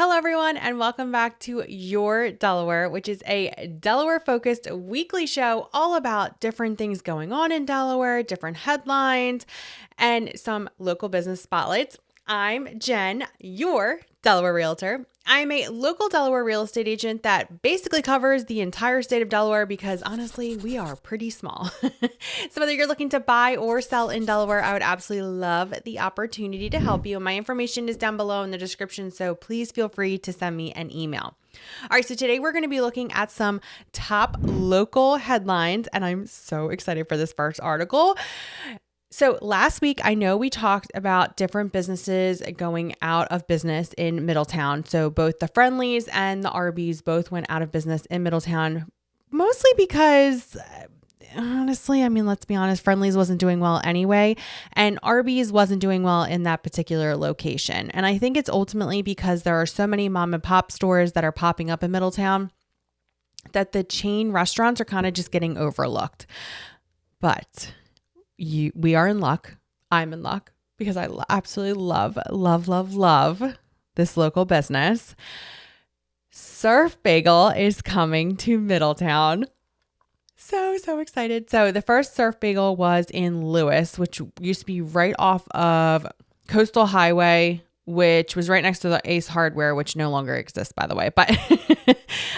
Hello, everyone, and welcome back to Your Delaware, which is a Delaware-focused weekly show all about different things going on in Delaware, different headlines, and some local business spotlights. I'm Jen, your Delaware Realtor. I'm a local Delaware real estate agent that basically covers the entire state of Delaware because honestly, we are pretty small. So whether you're looking to buy or sell in Delaware, I would absolutely love the opportunity to help you. My information is down below in the description, so please feel free to send me an email. All right, so today we're going to be looking at some top local headlines, and I'm so excited for this first article. So last week, I know we talked about different businesses going out of business in Middletown. So both the Friendlies and the Arby's both went out of business in Middletown, mostly because honestly, let's be honest, Friendlies wasn't doing well anyway, and Arby's wasn't doing well in that particular location. And I think it's ultimately because there are so many mom and pop stores that are popping up in Middletown that the chain restaurants are kind of just getting overlooked. But we are in luck. I'm in luck because I absolutely love this local business. Surf Bagel is coming to Middletown. So excited. So the first Surf Bagel was in Lewis, which used to be right off of Coastal Highway, which was right next to the Ace Hardware, which no longer exists, by the way. But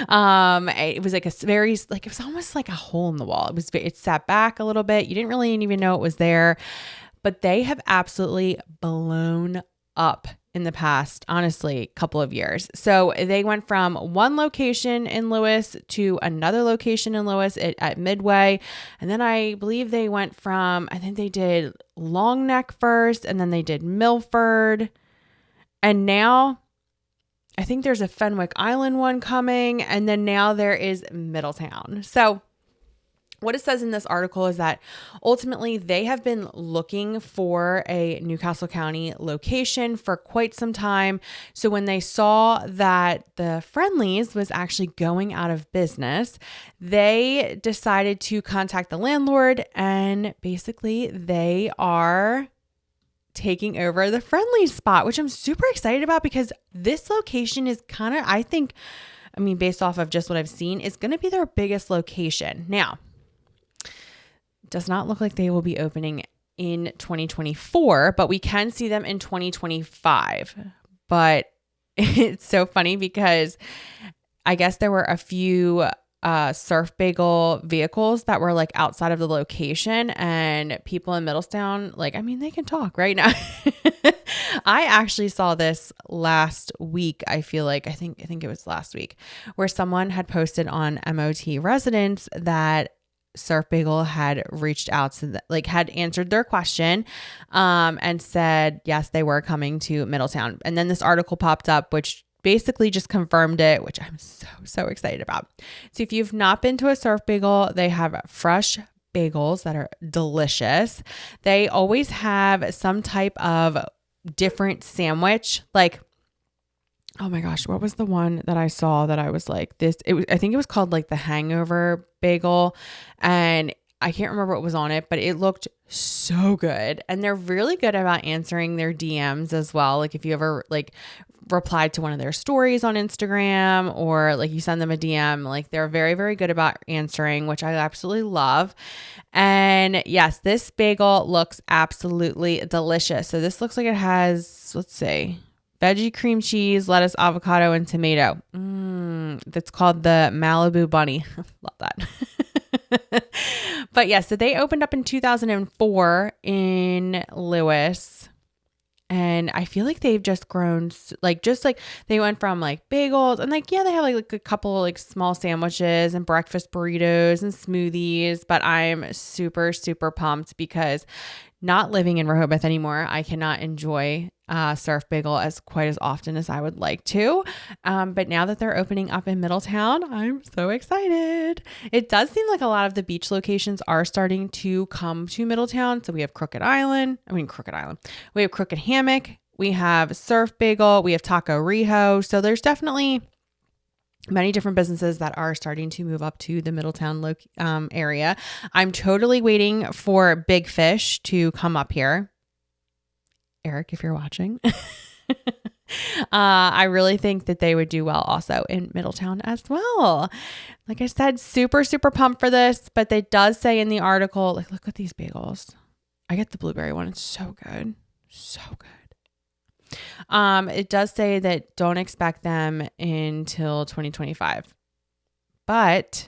it was like it was almost like a hole in the wall. It sat back a little bit. You didn't really even know it was there, but they have absolutely blown up in the past, honestly, couple of years. So they went from one location in Lewis to another location in Lewis at Midway. And then I believe they went I think they did Long Neck first, and then they did Milford. And now I think there's a Fenwick Island one coming, and then now there is Middletown. So what it says in this article is that ultimately they have been looking for a Newcastle County location for quite some time. So when they saw that the Friendlies was actually going out of business, they decided to contact the landlord, and basically they are taking over the Friendlies spot, which I'm super excited about because this location is kind of, based off of just what I've seen, is going to be their biggest location. Now, does not look like they will be opening in 2024, but we can see them in 2025. But it's so funny because I guess there were a few Surf Bagel vehicles that were like outside of the location, and people in Middletown, they can talk right now. I actually saw this last week. I think it was last week, where someone had posted on MOT Residents that Surf Bagel had reached out to had answered their question, and said, yes, they were coming to Middletown. And then this article popped up, which basically just confirmed it, which I'm so excited about. So if you've not been to a Surf Bagel, they have fresh bagels that are delicious. They always have some type of different sandwich. Oh my gosh, what was the one that I saw that I was like this? I think it was called the Hangover Bagel, and I can't remember what was on it, but it looked so good. And they're really good about answering their DMs as well. If you ever replied to one of their stories on Instagram, or you send them a DM, they're very, very good about answering, which I absolutely love. And yes, this bagel looks absolutely delicious. So this looks like it has, let's see, veggie cream cheese, lettuce, avocado, and tomato. That's called the Malibu Bunny. Love that. But yeah, so they opened up in 2004 in Lewis. And I feel like they've just grown, they went from bagels and they have a couple small sandwiches and breakfast burritos and smoothies. But I'm super, super pumped because not living in Rehoboth anymore, I cannot enjoy Surf Bagel quite as often as I would like to. But now that they're opening up in Middletown, I'm so excited. It does seem like a lot of the beach locations are starting to come to Middletown. So we have Crooked We have Crooked Hammock. We have Surf Bagel. We have Taco Rijo. So there's definitely many different businesses that are starting to move up to the Middletown area. I'm totally waiting for Big Fish to come up here. Eric, if you're watching. I really think that they would do well also in Middletown as well. Like I said, super, super pumped for this, but it does say in the article, like, look at these bagels. I get the blueberry one. It's so good. So good. It does say that don't expect them until 2025, but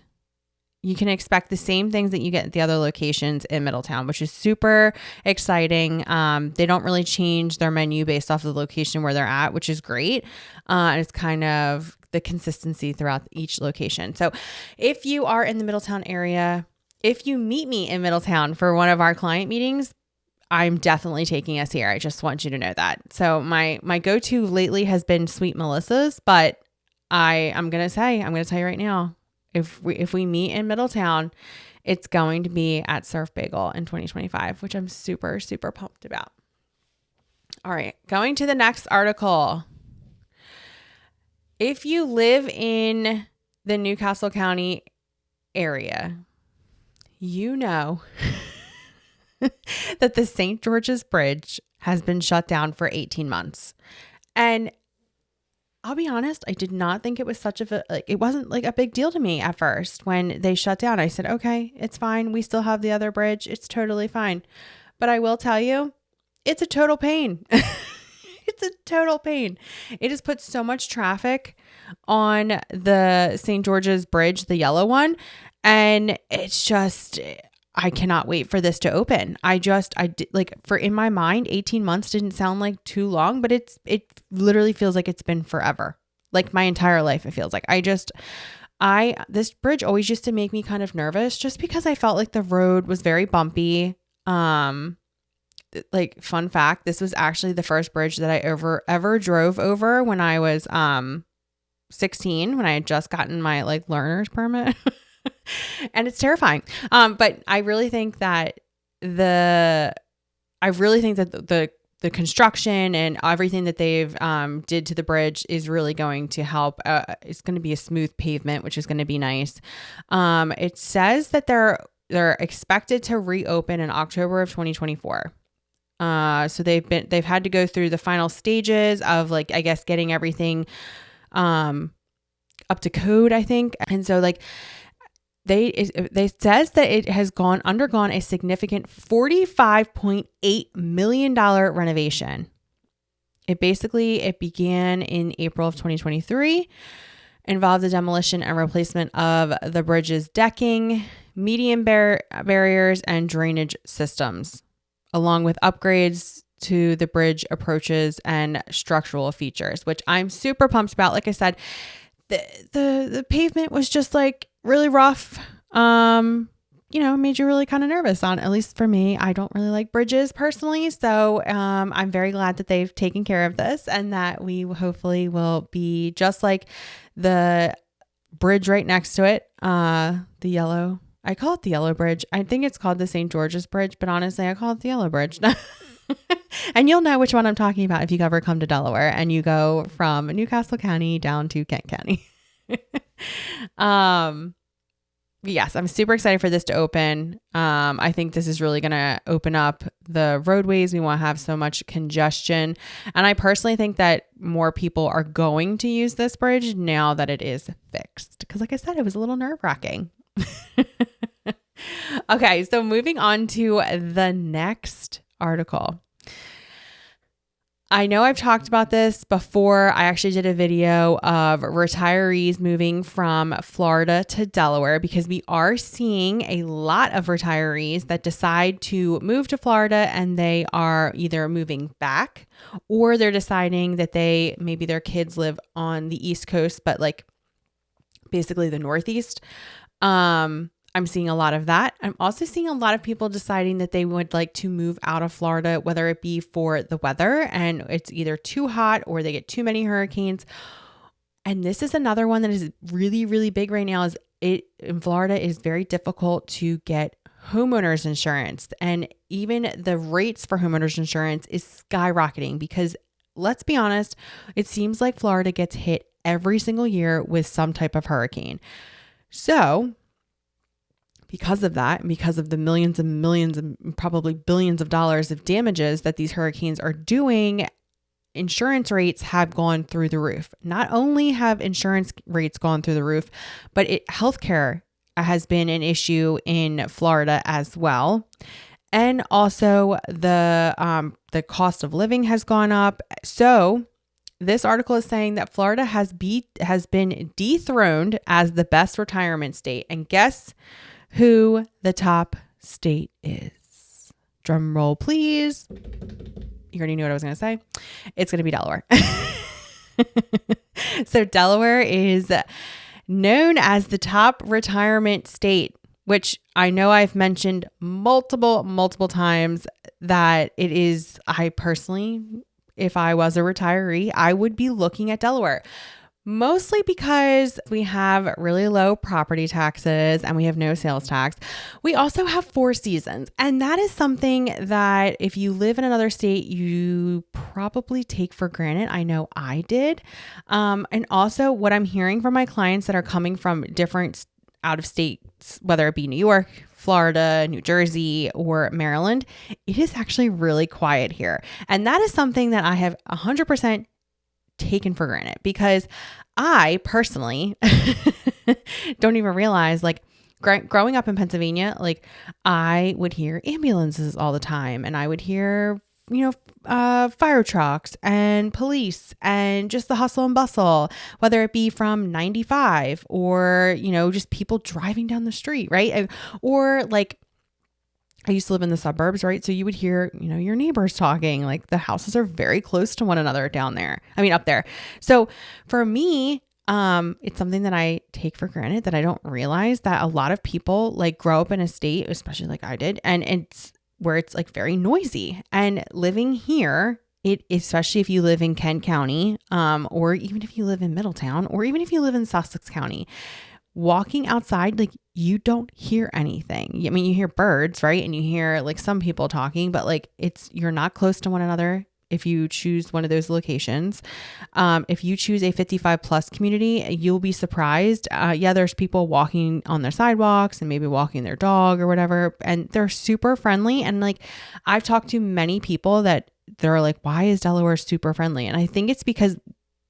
you can expect the same things that you get at the other locations in Middletown, which is super exciting. They don't really change their menu based off of the location where they're at, which is great. It's kind of the consistency throughout each location. So if you are in the Middletown area, if you meet me in Middletown for one of our client meetings, I'm definitely taking us here. I just want you to know that. So my go-to lately has been Sweet Melissa's, but I'm going to tell you right now, if we meet in Middletown, it's going to be at Surf Bagel in 2025, which I'm super, super pumped about. All right, going to the next article. If you live in the Newcastle County area, you know that the St. George's Bridge has been shut down for 18 months. And I'll be honest, I did not think it was it wasn't like a big deal to me at first when they shut down. I said, okay, it's fine. We still have the other bridge. It's totally fine. But I will tell you, it's a total pain. It's a total pain. It has put so much traffic on the St. George's Bridge, the yellow one. And it's just, I cannot wait for this to open. I did, like, for in my mind, 18 months didn't sound like too long, but it literally feels like it's been forever. Like my entire life, it feels like. This bridge always used to make me kind of nervous just because I felt like the road was very bumpy. Like, fun fact, this was actually the first bridge that I ever drove over when I was 16, when I had just gotten my like learner's permit. And it's terrifying. But I really think that the construction and everything that they've did to the bridge is really going to help. It's going to be a smooth pavement, which is going to be nice. It says that they're expected to reopen in October of 2024. So they've had to go through the final stages of, like, I guess, getting everything up to code, I think. And so, like, they says that it has undergone a significant $45.8 million renovation. It began in April of 2023, involved the demolition and replacement of the bridge's decking, median barriers, and drainage systems, along with upgrades to the bridge approaches and structural features, which I'm super pumped about. Like I said, the pavement was just like really rough. Made you really kind of nervous at least for me. I don't really like bridges personally. So, I'm very glad that they've taken care of this and that we hopefully will be just like the bridge right next to it. I call it the Yellow Bridge. I think it's called the St. George's Bridge, but honestly, I call it the Yellow Bridge. And you'll know which one I'm talking about if you ever come to Delaware and you go from Newcastle County down to Kent County. Yes, I'm super excited for this to open. I think this is really going to open up the roadways. We won't have so much congestion. And I personally think that more people are going to use this bridge now that it is fixed. Because like I said, it was a little nerve-wracking. Okay, so moving on to the next article. I know I've talked about this before. I actually did a video of retirees moving from Florida to Delaware because we are seeing a lot of retirees that decide to move to Florida and they are either moving back or they're deciding that maybe their kids live on the East Coast, but like basically the Northeast. I'm seeing a lot of that. I'm also seeing a lot of people deciding that they would like to move out of Florida, whether it be for the weather and it's either too hot or they get too many hurricanes. And this is another one that is really, really big right now. In Florida is very difficult to get homeowners insurance. And even the rates for homeowners insurance is skyrocketing because let's be honest, it seems like Florida gets hit every single year with some type of hurricane. So because of that, and because of the millions and millions and probably billions of dollars of damages that these hurricanes are doing, insurance rates have gone through the roof. Not only have insurance rates gone through the roof, but healthcare has been an issue in Florida as well. And also the cost of living has gone up. So this article is saying that Florida has been dethroned as the best retirement state. And guess who the top state is? Drum roll, please. You already knew what I was going to say. It's going to be Delaware. So Delaware is known as the top retirement state, which I know I've mentioned multiple times that it is. I personally, if I was a retiree, I would be looking at Delaware. Mostly because we have really low property taxes and we have no sales tax. We also have 4 seasons. And that is something that if you live in another state, you probably take for granted. I know I did. And also what I'm hearing from my clients that are coming from different out of states, whether it be New York, Florida, New Jersey, or Maryland, it is actually really quiet here. And that is something that I have 100% taken for granted because I personally don't even realize, like, growing up in Pennsylvania, like I would hear ambulances all the time and I would hear, fire trucks and police and just the hustle and bustle, whether it be from 95 or, just people driving down the street, right? Or like, I used to live in the suburbs, right? So you would hear, your neighbors talking, like the houses are very close to one another up there. So for me, it's something that I take for granted that I don't realize that a lot of people like grow up in a state, especially like I did, and it's where it's like very noisy. And living here, especially if you live in Kent County, or even if you live in Middletown, or even if you live in Sussex County, walking outside, like you don't hear anything. I mean, you hear birds, right? And you hear like some people talking, but like you're not close to one another if you choose one of those locations. If you choose a 55 plus community, you'll be surprised. There's people walking on their sidewalks and maybe walking their dog or whatever, and they're super friendly. And like I've talked to many people that they're like, why is Delaware super friendly? And I think it's because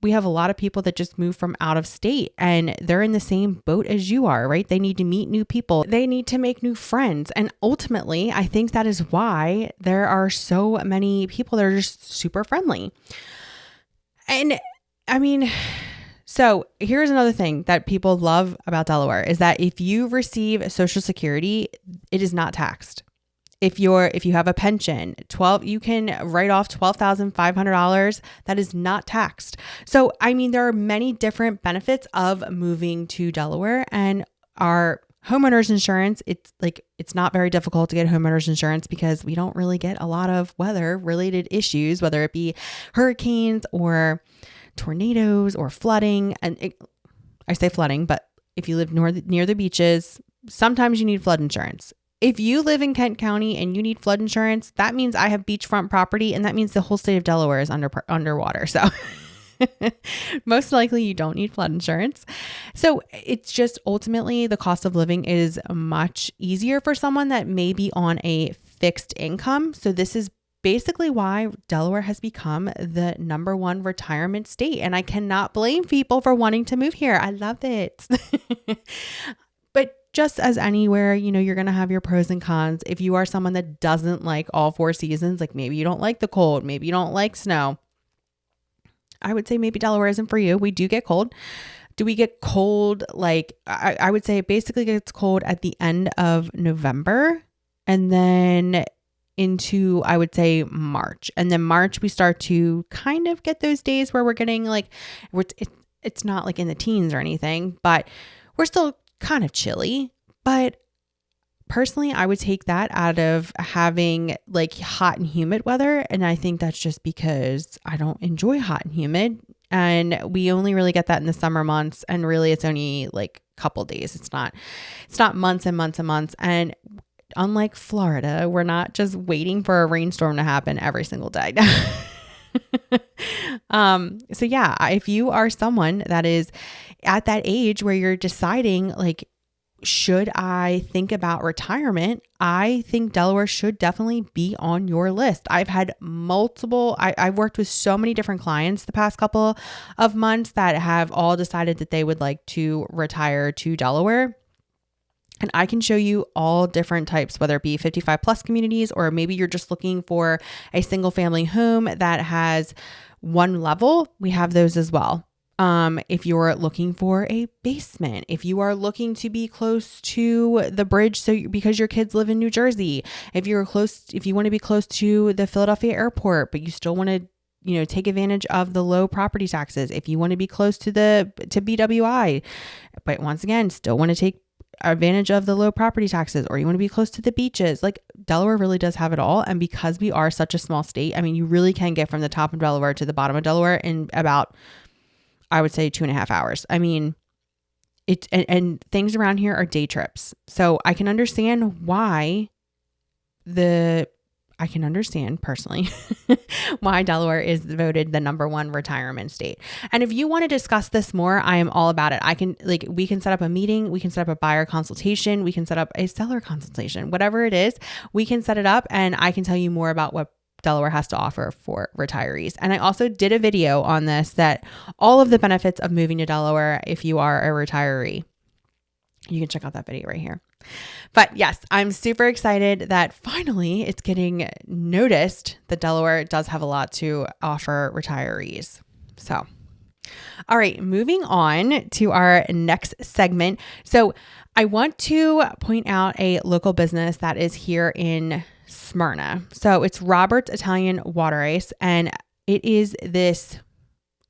we have a lot of people that just move from out of state and they're in the same boat as you are, right? They need to meet new people. They need to make new friends. And ultimately, I think that is why there are so many people that are just super friendly. And I mean, so here's another thing that people love about Delaware is that if you receive Social Security, it is not taxed. If you have a pension, you can write off $12,500. That is not taxed. So, I mean, there are many different benefits of moving to Delaware, and our homeowners insurance, it's not very difficult to get homeowners insurance because we don't really get a lot of weather related issues, whether it be hurricanes or tornadoes or flooding. And I say flooding, but if you live near the beaches, sometimes you need flood insurance. If you live in Kent County and you need flood insurance, that means I have beachfront property, and that means the whole state of Delaware is underwater. So most likely you don't need flood insurance. So it's just ultimately the cost of living is much easier for someone that may be on a fixed income. So this is basically why Delaware has become the number 1 retirement state. And I cannot blame people for wanting to move here. I love it. But just as anywhere, you're going to have your pros and cons. If you are someone that doesn't like all 4 seasons, like maybe you don't like the cold, maybe you don't like snow, I would say maybe Delaware isn't for you. We do get cold. Do we get cold? Like I would say it basically gets cold at the end of November and then into, I would say, March. And then March, we start to kind of get those days where we're getting like, it's not like in the teens or anything, but we're still kind of chilly. But personally, I would take that out of having like hot and humid weather. And I think that's just because I don't enjoy hot and humid. And we only really get that in the summer months. And really, it's only like a couple days. It's not months and months and months. And unlike Florida, we're not just waiting for a rainstorm to happen every single day. So yeah, if you are someone that is at that age where you're deciding like, should I think about retirement, I think Delaware should definitely be on your list. I've had I've worked with so many different clients the past couple of months that have all decided that they would like to retire to Delaware. And I can show you all different types, whether it be 55 plus communities, or maybe you're just looking for a single family home that has one level. We have those as well. If you're looking for a basement, if you are looking to be close to the bridge, because your kids live in New Jersey, if you want to be close to the Philadelphia airport, but you still want to, take advantage of the low property taxes, if you want to be close to BWI, but once again, still want to take advantage of the low property taxes, or you want to be close to the beaches, like Delaware really does have it all. And because we are such a small state, I mean, you really can get from the top of Delaware to the bottom of Delaware in about, I would say, 2.5 hours. I mean, and things around here are day trips. So I can understand personally why Delaware is voted the number one retirement state. And if you want to discuss this more, I am all about it. We can set up a meeting, we can set up a buyer consultation, we can set up a seller consultation, whatever it is, we can set it up and I can tell you more about what Delaware has to offer for retirees. And I also did a video on this, that all of the benefits of moving to Delaware if you are a retiree. You can check out that video right here. But yes, I'm super excited that finally it's getting noticed that Delaware does have a lot to offer retirees. So, all right, moving on to our next segment. So I want to point out a local business that is here in Smyrna. So it's Robert's Italian Water Ice, and it is this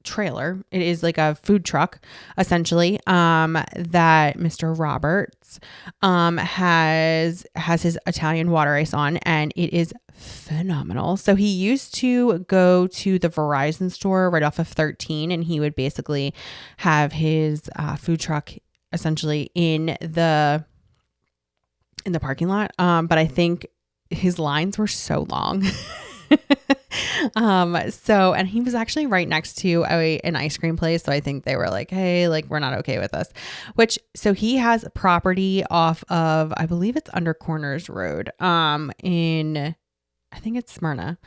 trailer. It is like a food truck, essentially, that Mr. Roberts has his Italian water ice on, and it is phenomenal. So he used to go to the Verizon store right off of 13, and he would basically have his food truck essentially in the parking lot. But I think his lines were so long. And he was actually right next to an ice cream place. So I think they were like, hey, like, we're not okay with this, so he has property off of, I believe it's under Corners Road, I think it's Smyrna.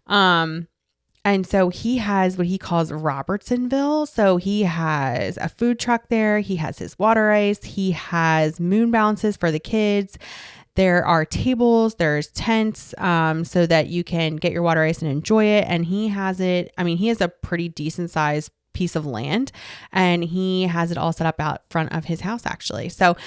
And so he has what he calls Robertsonville. So he has a food truck there. He has his water ice. He has moon bounces for the kids. There are tables, there's tents, so that you can get your water ice and enjoy it. And he has a pretty decent sized piece of land, and he has it all set up out front of his house, actually. So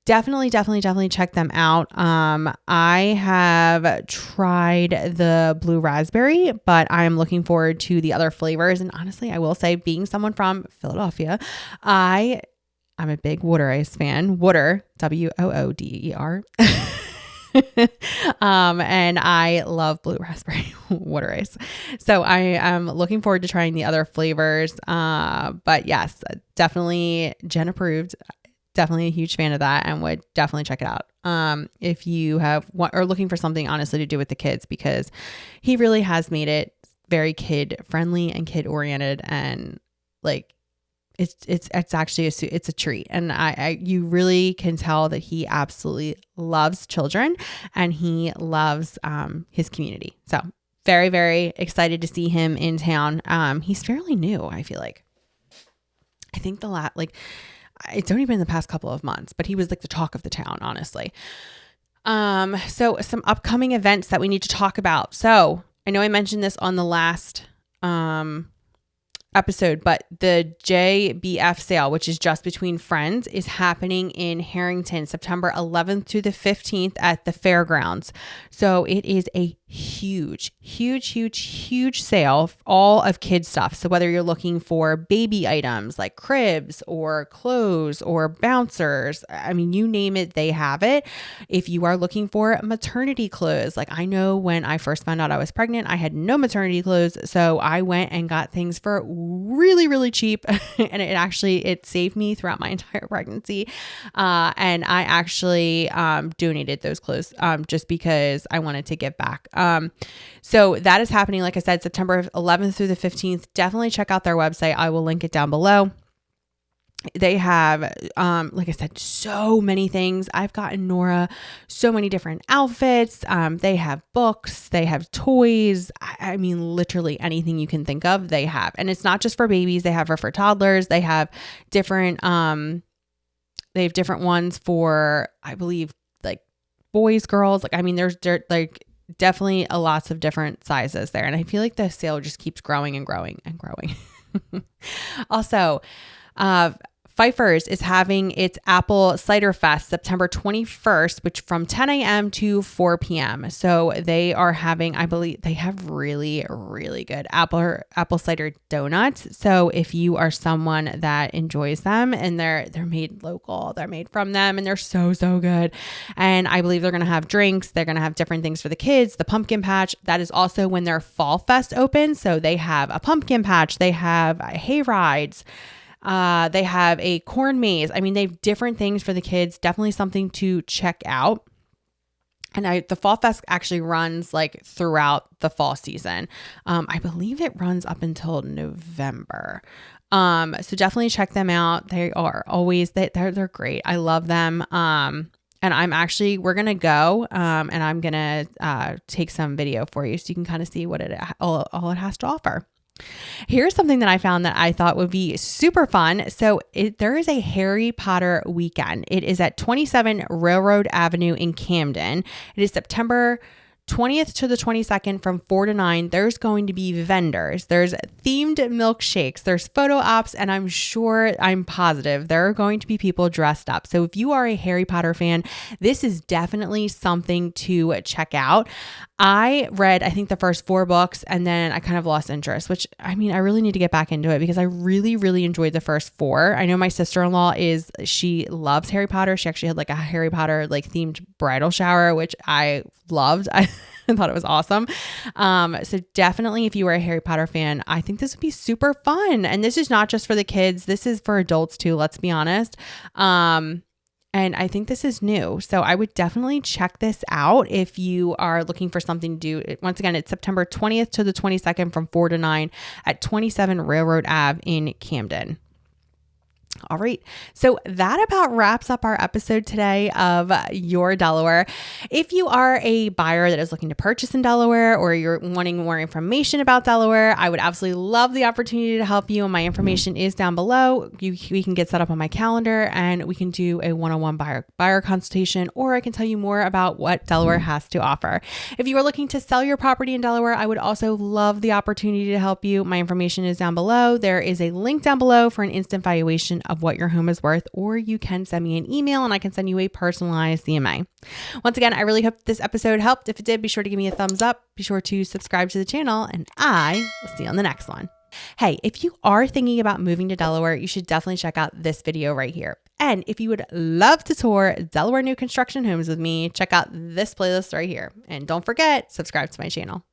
definitely check them out. I have tried the blue raspberry, but I'm looking forward to the other flavors. And honestly, I will say, being someone from Philadelphia, I'm a big water ice fan. Water, Wooder. And I love blue raspberry water ice. So I am looking forward to trying the other flavors. But yes, definitely Jen approved. Definitely a huge fan of that, and would definitely check it out. If you are looking for something honestly to do with the kids, because he really has made it very kid friendly and kid oriented, and like, it's actually it's a treat. And you really can tell that he absolutely loves children, and he loves his community. So very, very excited to see him in town. He's fairly new, I feel like. I think it's only been the past couple of months, but he was like the talk of the town, honestly. So some upcoming events that we need to talk about. So I know I mentioned this on the last episode, but the JBF sale, which is Just Between Friends, is happening in Harrington, September 11th to the 15th at the fairgrounds. So it is a huge sale, all of kids stuff. So whether you're looking for baby items like cribs or clothes or bouncers, I mean, you name it, they have it. If you are looking for maternity clothes, like I know when I first found out I was pregnant, I had no maternity clothes. So I went and got things for really, really cheap. And it saved me throughout my entire pregnancy. And I actually donated those clothes just because I wanted to give back. So that is happening, like I said, September 11th through the 15th. Definitely check out their website. I will link it down below. They have, like I said, so many things. I've gotten Nora so many different outfits. They have books, they have toys. I mean, literally anything you can think of, they have. And it's not just for babies. They have for toddlers. They have different, different ones for, I believe, like boys, girls. Like, I mean, there's like definitely lots of different sizes there. And I feel like the sale just keeps growing and growing and growing. Also, Pfeiffer's is having its Apple Cider Fest September 21st, which from 10 a.m. to 4 p.m. So they are having, I believe they have really, really good apple cider donuts. So if you are someone that enjoys them, and they're made local, they're made from them, and they're so, so good. And I believe they're going to have drinks. They're going to have different things for the kids, the pumpkin patch. That is also when their Fall Fest opens. So they have a pumpkin patch, they have hay rides. They have a corn maze. I mean, they have different things for the kids. Definitely something to check out. And the Fall Fest actually runs like throughout the fall season. I believe it runs up until November. So definitely check them out. They are always, they're great. I love them. And we're going to go, and I'm going to, take some video for you so you can kind of see what all it has to offer. Here's something that I found that I thought would be super fun. So there is a Harry Potter weekend. It is at 27 Railroad Avenue in Camden. It is September 20th to the 22nd from 4 to 9. There's going to be vendors. There's themed milkshakes. There's photo ops. And I'm positive there are going to be people dressed up. So if you are a Harry Potter fan, this is definitely something to check out. I read, I think, the first 4 books, and then I kind of lost interest, which, I mean, I really need to get back into it because I really, really enjoyed the first 4. I know my sister-in-law she loves Harry Potter. She actually had like a Harry Potter like themed bridal shower, which I loved. I thought it was awesome. So definitely, if you are a Harry Potter fan, I think this would be super fun. And this is not just for the kids. This is for adults too. Let's be honest. And I think this is new. So I would definitely check this out if you are looking for something to do. Once again, it's September 20th to the 22nd from 4 to 9 at 27 Railroad Ave in Camden. All right. So that about wraps up our episode today of Your Delaware. If you are a buyer that is looking to purchase in Delaware, or you're wanting more information about Delaware, I would absolutely love the opportunity to help you. And my information is down below. We can get set up on my calendar, and we can do a one-on-one buyer consultation, or I can tell you more about what Delaware has to offer. If you are looking to sell your property in Delaware, I would also love the opportunity to help you. My information is down below. There is a link down below for an instant valuation of what your home is worth, or you can send me an email and I can send you a personalized CMA. Once again, I really hope this episode helped. If it did, be sure to give me a thumbs up. Be sure to subscribe to the channel, and I will see you on the next one. Hey, if you are thinking about moving to Delaware, you should definitely check out this video right here. And if you would love to tour Delaware new construction homes with me, check out this playlist right here. And don't forget, subscribe to my channel.